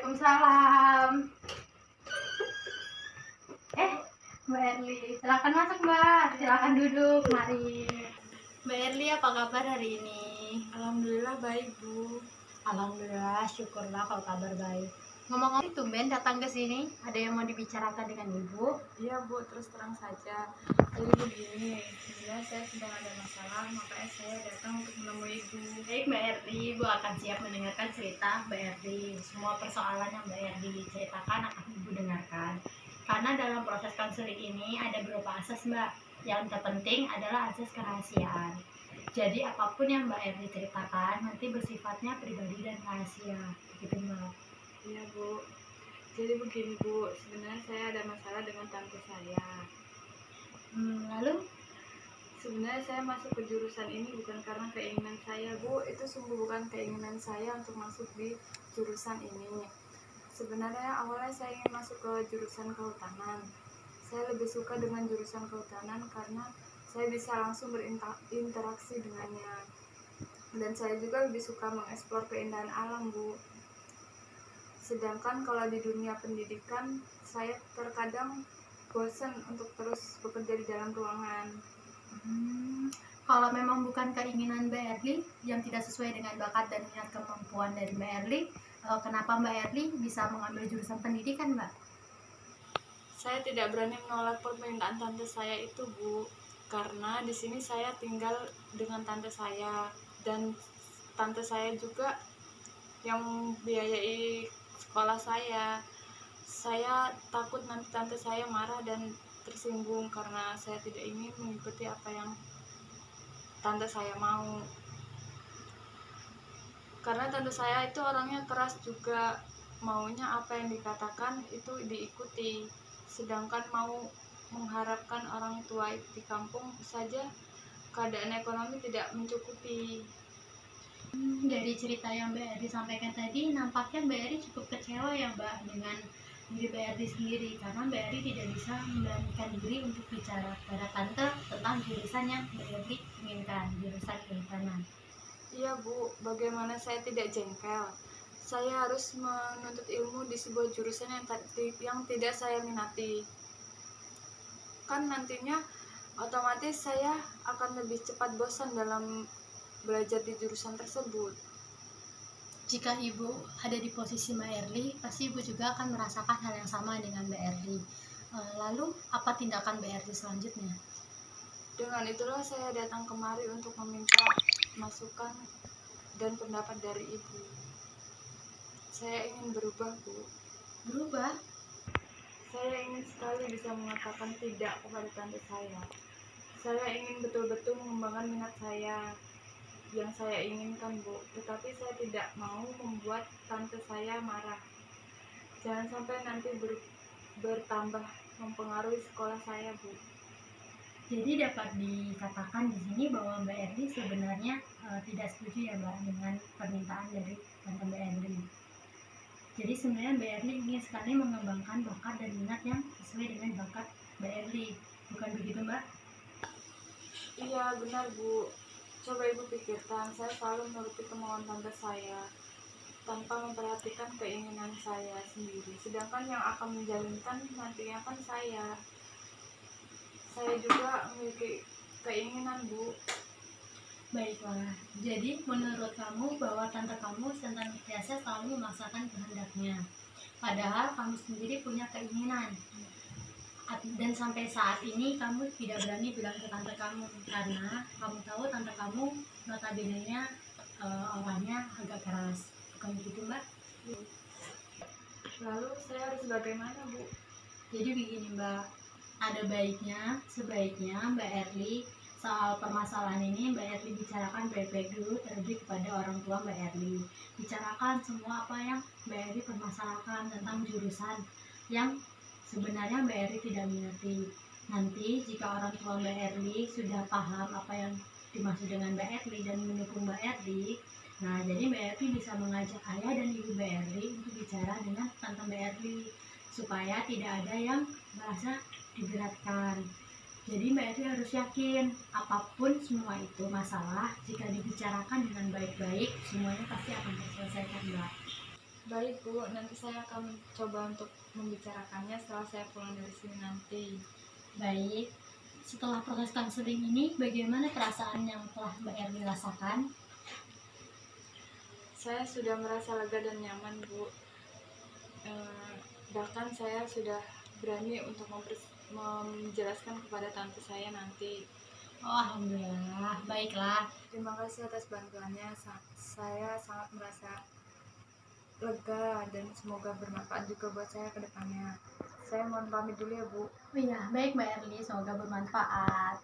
Waalaikumsalam. Mbak Erli, silakan masuk Mbak. Silakan duduk, mari. Mbak Erli, apa kabar hari ini? Alhamdulillah baik, Bu. Alhamdulillah, syukurlah kalau kabar baik. Ngomong-ngomong, tumben datang ke sini. Ada yang mau dibicarakan dengan Ibu? Iya, Bu, terus terang saja. Jadi begini, sebenarnya saya sedang ada masalah, makanya saya datang untuk menemui Ibu. Baik Mbak Erli, Ibu akan siap mendengarkan cerita Mbak Erli. Semua persoalan yang Mbak Erli ceritakan akan Ibu dengarkan. Karena dalam proses konseling ini ada beberapa asas Mbak. Yang terpenting adalah asas kerahasiaan. Jadi apapun yang Mbak Erli ceritakan nanti bersifatnya pribadi dan rahasia. Gitu Mbak. Iya, Bu. Jadi begini, Bu, sebenarnya saya ada masalah dengan tante saya. Lalu? Sebenarnya saya masuk ke jurusan ini bukan karena keinginan saya, Bu. Itu sungguh bukan keinginan saya untuk masuk di jurusan ini. Sebenarnya awalnya saya ingin masuk ke jurusan kehutanan. Saya lebih suka dengan jurusan kehutanan karena saya bisa langsung berinteraksi dengannya. Dan saya juga lebih suka mengeksplor keindahan alam, Bu. Sedangkan kalau di dunia pendidikan, saya terkadang bosan untuk terus bekerja di dalam ruangan. Kalau memang bukan keinginan Mbak Erli yang tidak sesuai dengan bakat dan minat kemampuan dari Mbak Erli, kenapa Mbak Erli bisa mengambil jurusan pendidikan, Mbak? Saya tidak berani menolak permintaan tante saya itu, Bu, karena di sini saya tinggal dengan tante saya dan tante saya juga yang biayai sekolah saya. Saya takut nanti tante saya marah dan tersinggung karena saya tidak ingin mengikuti apa yang tante saya mau. Karena tante saya itu orangnya keras juga, maunya apa yang dikatakan itu diikuti. Sedangkan mau mengharapkan orang tua di kampung saja keadaan ekonomi tidak mencukupi. Dari cerita yang Mbak Erli sampaikan tadi, nampaknya Mbak Erli cukup kecewa ya Mbak dengan diri Mbak Erli sendiri, karena Mbak Erli tidak bisa memberanikan diri untuk bicara pada tante tentang jurusan yang Mbak Erli inginkan, jurusan kehutanan. Iya, Bu, bagaimana saya tidak jengkel? Saya harus menuntut ilmu di sebuah jurusan yang tidak saya minati. Kan nantinya otomatis saya akan lebih cepat bosan dalam belajar di jurusan tersebut. Jika Ibu ada di posisi Mbak Erli, pasti Ibu juga akan merasakan hal yang sama dengan Mbak Erli. Lalu, apa tindakan Mbak Erli selanjutnya? Dengan itulah saya datang kemari untuk meminta masukan dan pendapat dari Ibu. Saya ingin berubah, Bu. Berubah? Saya ingin sekali bisa mengatakan tidak kepada tante saya. Saya ingin betul-betul mengembangkan minat saya yang saya inginkan, Bu. Tetapi saya tidak mau membuat tante saya marah. Jangan sampai nanti bertambah mempengaruhi sekolah saya, Bu. Jadi dapat dikatakan di sini bahwa Mbak Erli sebenarnya tidak setuju ya Mbak dengan permintaan dari tante Mbak Erli. Jadi sebenarnya Mbak Erli ingin sekali mengembangkan bakat dan minat yang sesuai dengan bakat Mbak Erli. Bukan begitu Mbak? Iya, benar, Bu. Coba Ibu pikirkan, saya selalu menuruti kemauan tante saya tanpa memperhatikan keinginan saya sendiri. Sedangkan yang akan menjalinkan nantinya kan saya. Saya juga memiliki keinginan, Bu. Baiklah, jadi menurut kamu bahwa tante kamu senantiasa selalu memaksakan kehendaknya, padahal kamu sendiri punya keinginan. Dan sampai saat ini kamu tidak berani bilang ke tante kamu karena kamu tahu tante kamu notabene-nya orangnya agak keras. Bukan begitu Mbak? Lalu saya harus bagaimana, Bu? Jadi begini Mbak, ada baiknya, sebaiknya Mbak Erli soal permasalahan ini Mbak Erli bicarakan baik-baik dulu terlebih kepada orang tua Mbak Erli. Bicarakan semua apa yang Mbak Erli permasalahkan tentang jurusan yang sebenarnya Mbak Erli tidak minati. Nanti jika orang tua Mbak Erli sudah paham apa yang dimaksud dengan Mbak Erli dan mendukung Mbak Erli, nah jadi Mbak Erli bisa mengajak ayah dan ibu Mbak Erli untuk bicara dengan tante Mbak Erli supaya tidak ada yang merasa diberatkan. Jadi Mbak Erli harus yakin apapun semua itu masalah jika dibicarakan dengan baik-baik semuanya pasti akan terselesaikan Mbak. Baik Bu, nanti saya akan coba untuk membicarakannya setelah saya pulang dari sini nanti. Baik, setelah proses konseling ini, bagaimana perasaan yang telah Mbak Erli rasakan? Saya sudah merasa lega dan nyaman Bu. Bahkan saya sudah berani untuk menjelaskan kepada tante saya nanti. Oh, alhamdulillah, baiklah. Terima kasih atas bantuannya. Saya sangat merasa lega dan semoga bermanfaat juga buat saya ke depannya. Saya mohon pamit dulu ya Bu. Oh iya, baik Mbak Erli, semoga bermanfaat.